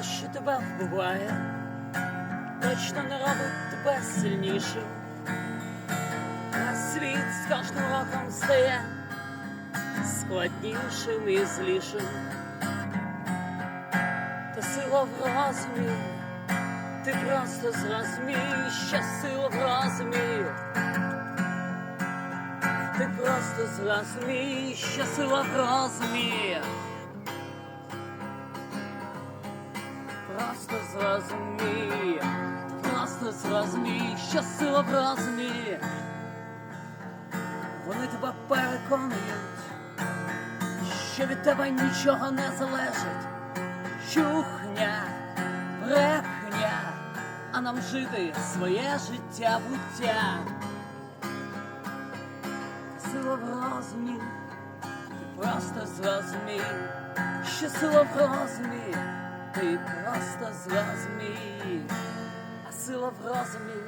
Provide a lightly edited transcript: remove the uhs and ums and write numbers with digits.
що тебе вбиває, точно не робить тебе сильнішим. А світ з кожним роком стає складнішим і злішим. Та сила в розумі, ти просто зрозумій, що сила в розумі. Ти просто зрозумій, що сила в розумі. Просто зрозумій, просто зрозумій, що сила в розумі. Вони тебе переконують, що від тебе нічого не залежить. Чухня, брехня, а нам жити своє життя, буття. Сила в розумі, ти просто зрозумій, що сила в розумі, ти просто зрозумій, а сила в розумі.